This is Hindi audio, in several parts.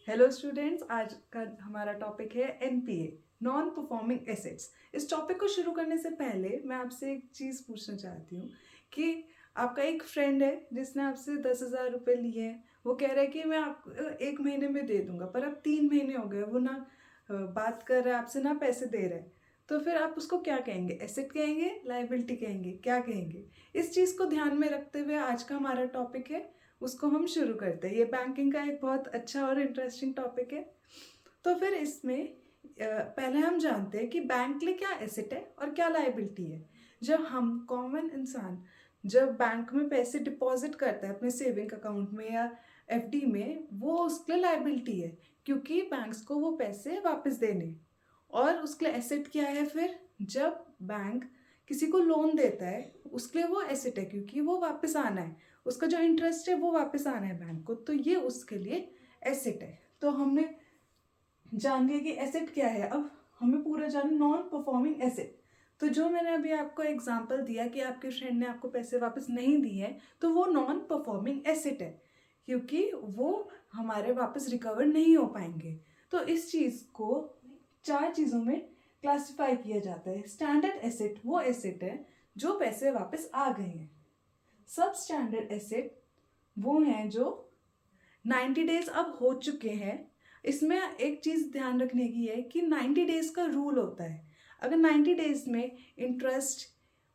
हेलो स्टूडेंट्स, आज का हमारा टॉपिक है एनपीए, नॉन परफॉर्मिंग एसेट्स। इस टॉपिक को शुरू करने से पहले मैं आपसे एक चीज़ पूछना चाहती हूँ कि आपका एक फ्रेंड है जिसने आपसे 10,000 रुपये लिए हैं। वो कह रहा है कि मैं आपको 1 महीने में दे दूंगा, पर अब 3 महीने हो गए, वो ना बात कर रहा है आपसे, ना पैसे दे रहा है। तो फिर आप उसको क्या कहेंगे? एसेट कहेंगे, लायबिलिटी कहेंगे, क्या कहेंगे? इस चीज़ को ध्यान में रखते हुए आज का हमारा टॉपिक है, उसको हम शुरू करते हैं। ये बैंकिंग का एक बहुत अच्छा और इंटरेस्टिंग टॉपिक है। तो फिर इसमें पहले हम जानते हैं कि बैंक के लिए क्या एसेट है और क्या लायबिलिटी है। जब हम कॉमन इंसान जब बैंक में पैसे डिपॉजिट करता है अपने सेविंग अकाउंट में या एफडी में, वो उसके लिए लायबिलिटी है, क्योंकि बैंक्स को वो पैसे वापस देने। और उसके लिए एसेट क्या है फिर? जब बैंक किसी को लोन देता है, उसके लिए वो एसेट है, क्योंकि वो वापस आना है, उसका जो इंटरेस्ट है वो वापस आना है बैंक को, तो ये उसके लिए एसेट है। तो हमने जान लिया कि एसेट क्या है। अब हमें पूरा जानना नॉन परफॉर्मिंग एसेट। तो जो मैंने अभी आपको एग्जांपल दिया कि आपके फ्रेंड ने आपको पैसे वापस नहीं दिए, तो वो नॉन परफॉर्मिंग एसेट है, क्योंकि वो हमारे वापस रिकवर नहीं हो पाएंगे। तो इस चीज़ को 4 चीज़ों में क्लासिफाई किया जाता है। स्टैंडर्ड एसेट वो एसेट है जो पैसे वापस आ गए हैं। सब स्टैंडर्ड एसेट वो हैं जो 90 डेज अब हो चुके हैं। इसमें एक चीज़ ध्यान रखने की है कि 90 डेज का रूल होता है। अगर 90 डेज में इंटरेस्ट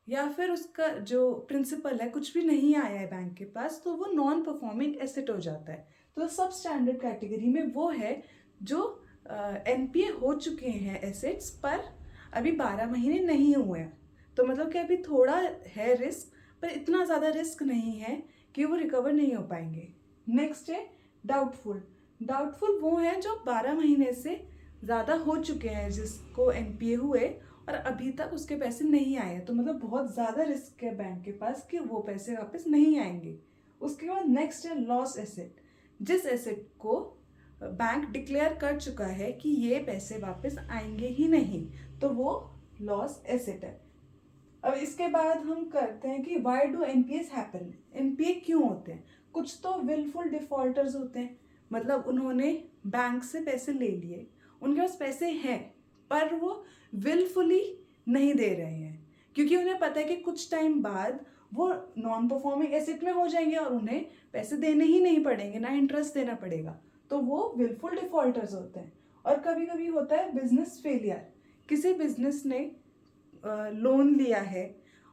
या फिर उसका जो प्रिंसिपल है कुछ भी नहीं आया है बैंक के पास, तो वो नॉन परफॉर्मिंग एसेट हो जाता है। तो सब स्टैंडर्ड कैटेगरी में वो है जो एनपीए हो चुके हैं एसेट्स, पर अभी 12 महीने नहीं हुए हैं। तो मतलब कि अभी थोड़ा है रिस्क, पर इतना ज़्यादा रिस्क नहीं है कि वो रिकवर नहीं हो पाएंगे। नेक्स्ट है डाउटफुल। डाउटफुल वो हैं जो 12 महीने से ज़्यादा हो चुके हैं, जिसको एनपीए हुए और अभी तक उसके पैसे नहीं आए, तो मतलब बहुत ज़्यादा रिस्क है बैंक के पास कि वो पैसे वापस नहीं आएंगे। उसके बाद नेक्स्ट है लॉस एसेट। जिस एसेट को बैंक डिक्लेयर कर चुका है कि ये पैसे वापस आएंगे ही नहीं, तो वो लॉस एसेट है। अब इसके बाद हम करते हैं कि why do NPS happen. NPA क्यों होते हैं? कुछ तो विलफुल डिफॉल्टर्स होते हैं, मतलब उन्होंने बैंक से पैसे ले लिए, उनके पास पैसे हैं, पर वो विलफुली नहीं दे रहे हैं, क्योंकि उन्हें पता है कि कुछ टाइम बाद वो नॉन परफॉर्मिंग एसेट में हो जाएंगे और उन्हें पैसे देने ही नहीं पड़ेंगे, ना इंटरेस्ट देना पड़ेगा। तो वो विलफुल डिफॉल्टर्स होते हैं। और कभी कभी होता है बिजनेस फेलियर। किसी बिजनेस ने लोन लिया है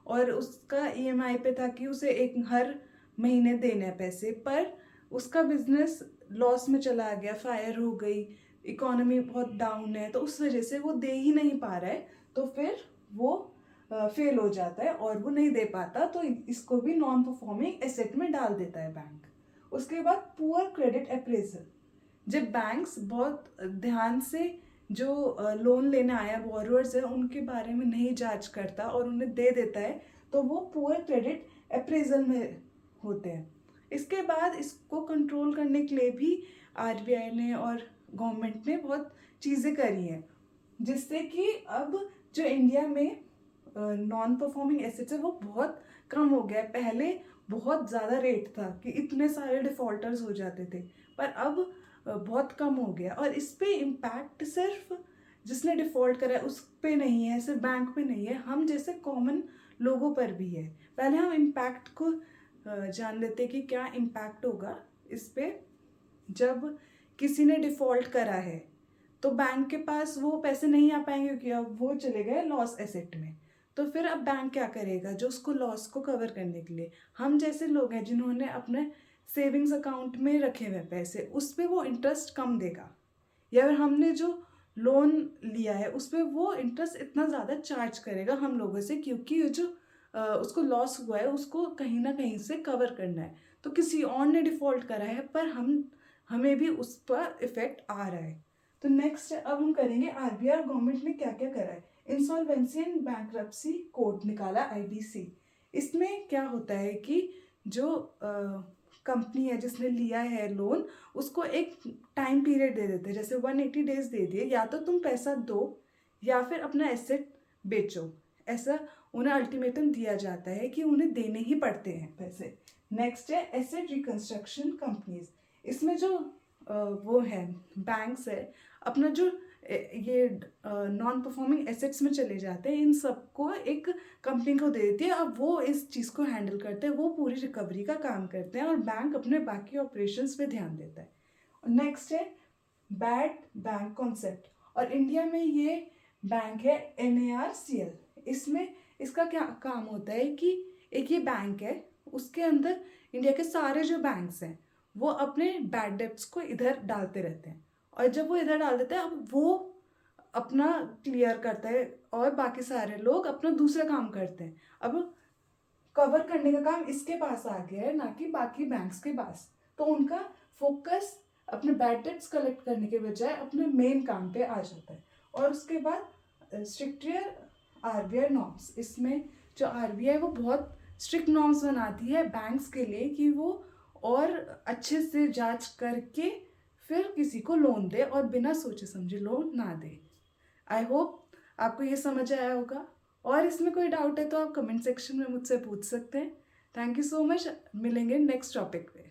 और उसका ईएमआई पे था कि उसे एक हर महीने देने हैं पैसे, पर उसका बिजनेस लॉस में चला गया, फायर हो गई, इकोनॉमी बहुत डाउन है, तो उस वजह से वो दे ही नहीं पा रहा है। तो फिर वो फेल हो जाता है और वो नहीं दे पाता, तो इसको भी नॉन परफॉर्मिंग एसेट में डाल देता है बैंक। उसके बाद पुअर क्रेडिट अप्रेजल। जब बैंक्स बहुत ध्यान से जो लोन लेने आया बोरोअर्स है उनके बारे में नहीं जांच करता और उन्हें दे देता है, तो वो पुअर क्रेडिट अप्रेजल में होते हैं। इसके बाद इसको कंट्रोल करने के लिए भी आरबीआई ने और गवर्नमेंट ने बहुत चीज़ें करी हैं, जिससे कि अब जो इंडिया में नॉन परफॉर्मिंग एसेट्स है वो बहुत कम हो गया है। पहले बहुत ज़्यादा रेट था कि इतने सारे डिफॉल्टर्स हो जाते थे, पर अब बहुत कम हो गया। और इस पे इम्पैक्ट सिर्फ जिसने डिफ़ॉल्ट करा है उस पे नहीं है, सिर्फ बैंक पे नहीं है, हम जैसे कॉमन लोगों पर भी है। पहले हम इम्पैक्ट को जान लेते कि क्या इम्पैक्ट होगा इस पे। जब किसी ने डिफ़ॉल्ट करा है तो बैंक के पास वो पैसे नहीं आ पाएंगे, क्योंकि अब वो चले गए लॉस एसेट में। तो फिर अब बैंक क्या करेगा? जो उसको लॉस को कवर करने के लिए हम जैसे लोग हैं जिन्होंने अपने सेविंग्स अकाउंट में रखे हुए पैसे, उस पर वो इंटरेस्ट कम देगा, या फिर हमने जो लोन लिया है उस पर वो इंटरेस्ट इतना ज़्यादा चार्ज करेगा हम लोगों से, क्योंकि ये जो उसको लॉस हुआ है उसको कहीं ना कहीं से कवर करना है। तो किसी और ने डिफ़ॉल्ट करा है, पर हमें भी उस पर इफेक्ट आ रहा है। तो नेक्स्ट अब हम करेंगे आरबीआई और गवर्नमेंट ने क्या क्या करा है। इंसॉल्वेंसी एंड बैंक्रप्सी कोड निकाला, आईबीसी। इसमें क्या होता है कि जो कंपनी है जिसने लिया है लोन, उसको एक टाइम पीरियड दे देते हैं, जैसे 180 डेज दे दिए, या तो तुम पैसा दो या फिर अपना एसेट बेचो। ऐसा उन्हें अल्टीमेटम दिया जाता है कि उन्हें देने ही पड़ते हैं पैसे। नेक्स्ट है एसेट रिकंस्ट्रक्शन कंपनीज। इसमें जो वो है बैंक्स है, अपना जो ये नॉन परफॉर्मिंग एसेट्स में चले जाते हैं, इन सबको एक कंपनी को दे देती है। अब वो इस चीज़ को हैंडल करते हैं, वो पूरी रिकवरी का काम करते हैं और बैंक अपने बाकी ऑपरेशंस पे ध्यान देता है। नेक्स्ट है बैड बैंक कॉन्सेप्ट, और इंडिया में ये बैंक है NARCL। इसमें इसका क्या काम होता है कि एक ये बैंक है, उसके अंदर इंडिया के सारे जो बैंक्स हैं वो अपने बैड डेब्ट्स को इधर डालते रहते हैं, और जब वो इधर डाल देते हैं अब वो अपना क्लियर करता है और बाकी सारे लोग अपना दूसरा काम करते हैं। अब कवर करने का काम इसके पास आ गया है, ना कि बाकी बैंक्स के पास। तो उनका फोकस अपने बैड डेट्स कलेक्ट करने के बजाय अपने मेन काम पे आ जाता है। और उसके बाद स्ट्रिक्टर RBI नॉर्म्स, इसमें जो RBI वो बहुत स्ट्रिक्ट नॉर्म्स बनाती है बैंक्स के लिए कि वो और अच्छे से जांच करके फिर किसी को लोन दे और बिना सोचे समझे लोन ना दे। आई होप आपको ये समझ आया होगा, और इसमें कोई डाउट है तो आप कमेंट सेक्शन में मुझसे पूछ सकते हैं। थैंक यू सो मच, मिलेंगे नेक्स्ट टॉपिक पे।